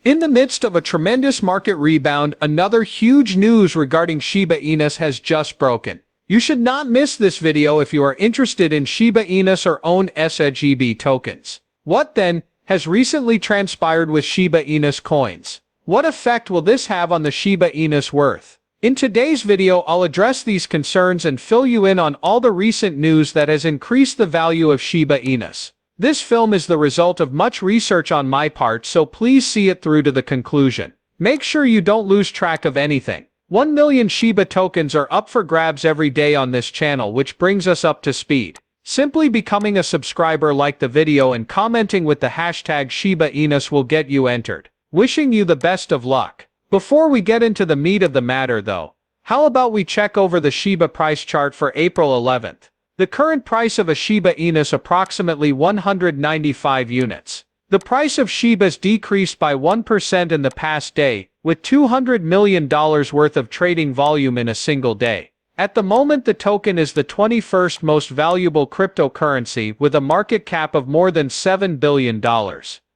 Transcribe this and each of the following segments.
In the midst of a tremendous market rebound, another huge news regarding Shiba Inu has just broken. You should not miss this video if you are interested in Shiba Inu or own SHIB tokens. What then has recently transpired with Shiba Inu coins? What effect will this have on the Shiba Inu worth? In today's video, I'll address these concerns and fill you in on all the recent news that has increased the value of Shiba Inu. This film is the result of much research on my part, so please see it through to the conclusion. Make sure you don't lose track of anything. 1 million Shiba tokens are up for grabs every day on this channel, which brings us up to speed. Simply becoming a subscriber, like the video, and commenting with the hashtag Shiba Inu will get you entered. Wishing you the best of luck. Before we get into the meat of the matter though, how about we check over the Shiba price chart for April 11th? The current price of a Shiba Inu is approximately 195 units. The price of Shibas decreased by 1% in the past day, with $200 million worth of trading volume in a single day. At the moment, the token is the 21st most valuable cryptocurrency with a market cap of more than $7 billion.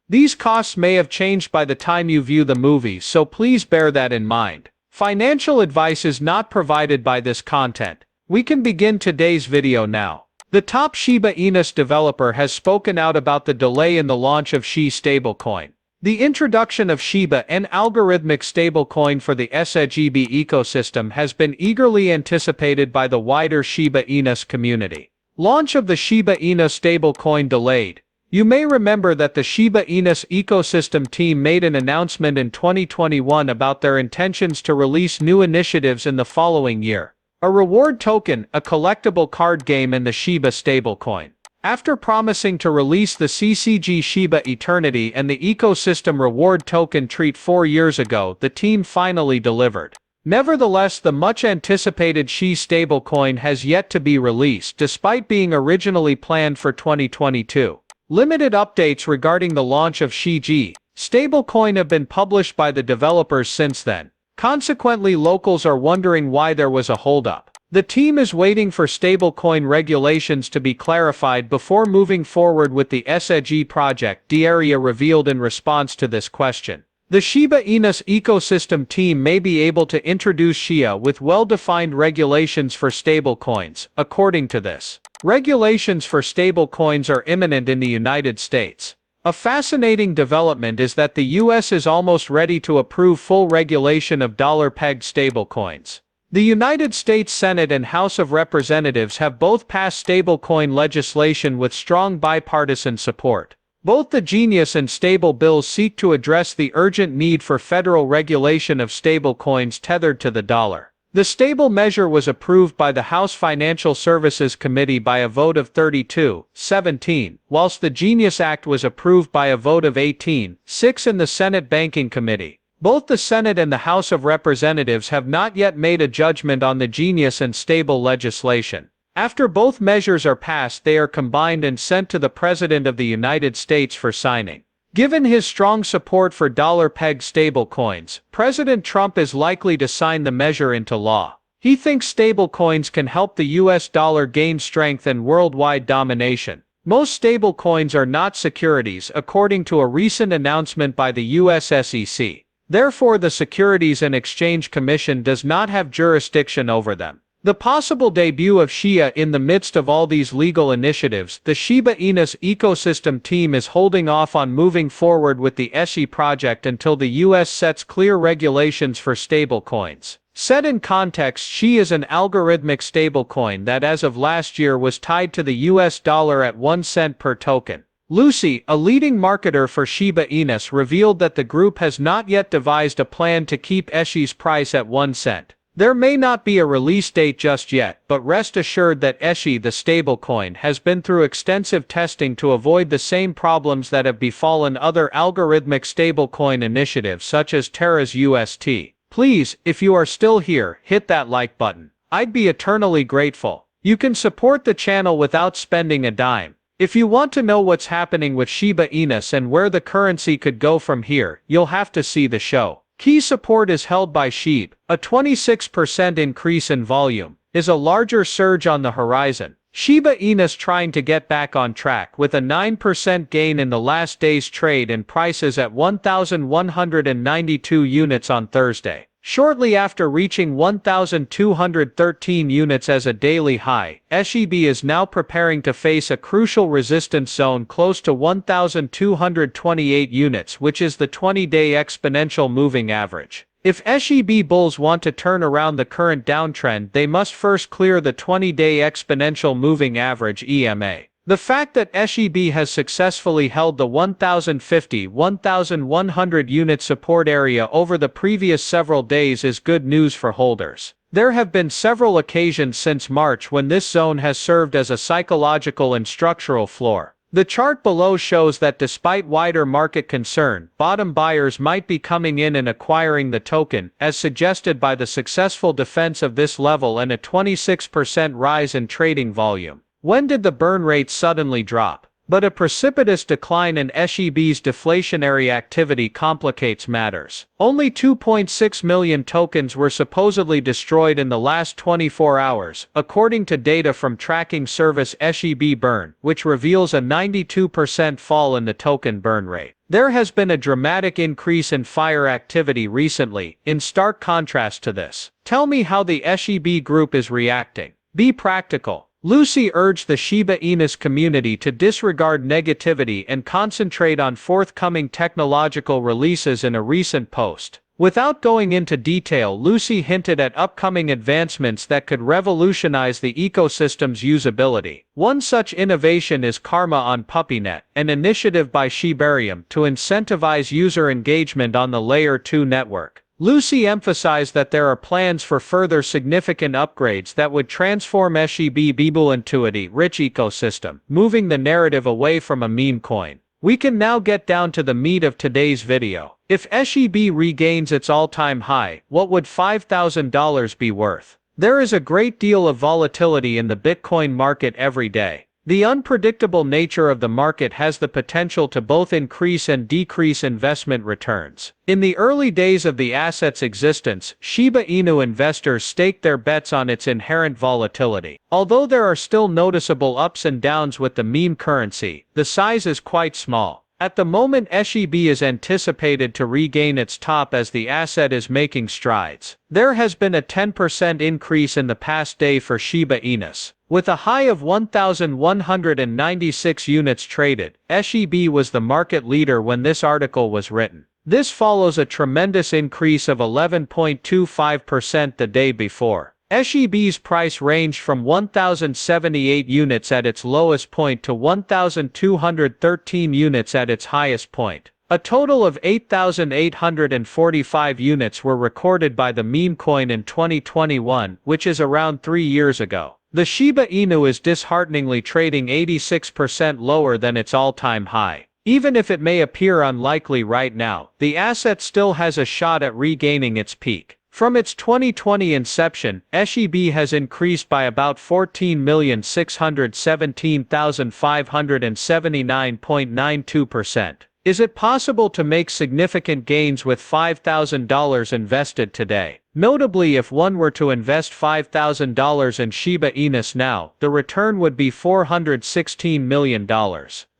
These costs may have changed by the time you view the movie, so please bear that in mind. Financial advice is not provided by this content. We can begin today's video now. The top Shiba Inu developer has spoken out about the delay in the launch of SHI stablecoin. The introduction of Shiba, an algorithmic stablecoin for the SHIB ecosystem, has been eagerly anticipated by the wider Shiba Inu community. Launch of the Shiba Inu stablecoin delayed. You may remember that the Shiba Inu ecosystem team made an announcement in 2021 about their intentions to release new initiatives in the following year. A reward token, a collectible card game, and the Shiba stablecoin. After promising to release the CCG Shiba Eternity and the ecosystem reward token Treat 4 years ago, the team finally delivered. Nevertheless, the much-anticipated SHI stablecoin has yet to be released, despite being originally planned for 2022. Limited updates regarding the launch of SHI stablecoin have been published by the developers since then. Consequently, locals are wondering why there was a holdup. The team is waiting for stablecoin regulations to be clarified before moving forward with the SHI project, the area revealed in response to this question. The Shiba Inu ecosystem team may be able to introduce SHIA with well-defined regulations for stablecoins. According to this, regulations for stablecoins are imminent in the United States. A fascinating development is that the US is almost ready to approve full regulation of dollar-pegged stablecoins. The United States Senate and House of Representatives have both passed stablecoin legislation with strong bipartisan support. Both the Genius and Stable bills seek to address the urgent need for federal regulation of stablecoins tethered to the dollar. The Stable measure was approved by the House Financial Services Committee by a vote of 32-17, whilst the Genius Act was approved by a vote of 18-6 in the Senate Banking Committee. Both the Senate and the House of Representatives have not yet made a judgment on the Genius and Stable legislation. After both measures are passed, they are combined and sent to the President of the United States for signing. Given his strong support for dollar-pegged stablecoins, President Trump is likely to sign the measure into law. He thinks stablecoins can help the US dollar gain strength and worldwide domination. Most stablecoins are not securities, according to a recent announcement by the US SEC. Therefore, the Securities and Exchange Commission does not have jurisdiction over them. The possible debut of SHIA in the midst of all these legal initiatives, the Shiba Inu ecosystem team is holding off on moving forward with the SHI project until the US sets clear regulations for stablecoins. Set in context, SHI is an algorithmic stablecoin that as of last year was tied to the US dollar at 1 cent per token. Lucy, a leading marketer for Shiba Inu, revealed that the group has not yet devised a plan to keep SHI's price at 1 cent. There may not be a release date just yet, but rest assured that SHI, the stablecoin, has been through extensive testing to avoid the same problems that have befallen other algorithmic stablecoin initiatives such as Terra's UST. Please, if you are still here, hit that like button. I'd be eternally grateful. You can support the channel without spending a dime. If you want to know what's happening with Shiba Inu and where the currency could go from here, you'll have to see the show. Key support is held by SHIB. A 26% increase in volume is a larger surge on the horizon. Shiba Inu trying to get back on track with a 9% gain in the last day's trade and prices at 1,192 units on Thursday. Shortly after reaching 1,213 units as a daily high, SHIB is now preparing to face a crucial resistance zone close to 1,228 units, which is the 20-day exponential moving average. If SHIB bulls want to turn around the current downtrend, they must first clear the 20-day exponential moving average (EMA). The fact that SHIB has successfully held the 1,050-1,100 unit support area over the previous several days is good news for holders. There have been several occasions since March when this zone has served as a psychological and structural floor. The chart below shows that despite wider market concern, bottom buyers might be coming in and acquiring the token, as suggested by the successful defense of this level and a 26% rise in trading volume. When did the burn rate suddenly drop? But a precipitous decline in SHIB's deflationary activity complicates matters. Only 2.6 million tokens were supposedly destroyed in the last 24 hours, according to data from tracking service SHIB Burn, which reveals a 92% fall in the token burn rate. There has been a dramatic increase in fire activity recently, in stark contrast to this. Tell me how the SHIB group is reacting. Be practical. Lucy urged the Shiba Inu community to disregard negativity and concentrate on forthcoming technological releases in a recent post. Without going into detail, Lucy hinted at upcoming advancements that could revolutionize the ecosystem's usability. One such innovation is Karma on PuppyNet, an initiative by Shibarium to incentivize user engagement on the Layer 2 network. Lucy emphasized that there are plans for further significant upgrades that would transform SHIB Intuity rich ecosystem, moving the narrative away from a meme coin. We can now get down to the meat of today's video. If SHIB regains its all-time high, what would $5,000 be worth? There is a great deal of volatility in the Bitcoin market every day. The unpredictable nature of the market has the potential to both increase and decrease investment returns. In the early days of the asset's existence, Shiba Inu investors staked their bets on its inherent volatility. Although there are still noticeable ups and downs with the meme currency, the size is quite small. At the moment, SHIB is anticipated to regain its top as the asset is making strides. There has been a 10% increase in the past day for Shiba Inu. With a high of 1,196 units traded, SHIB was the market leader when this article was written. This follows a tremendous increase of 11.25% the day before. SHIB's price ranged from 1,078 units at its lowest point to 1,213 units at its highest point. A total of 8,845 units were recorded by the meme coin in 2021, which is around 3 years ago. The Shiba Inu is dishearteningly trading 86% lower than its all-time high. Even if it may appear unlikely right now, the asset still has a shot at regaining its peak. From its 2020 inception, SHIB has increased by about 14,617,579.92%. Is it possible to make significant gains with $5,000 invested today? Notably, if one were to invest $5,000 in Shiba Inu now, the return would be $416 million.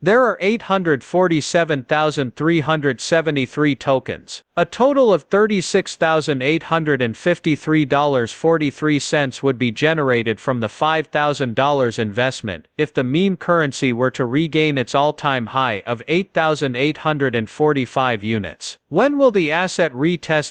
There are 847,373 tokens. A total of $36,853.43 would be generated from the $5,000 investment if the meme currency were to regain its all-time high of 8,845 units. When will the asset retest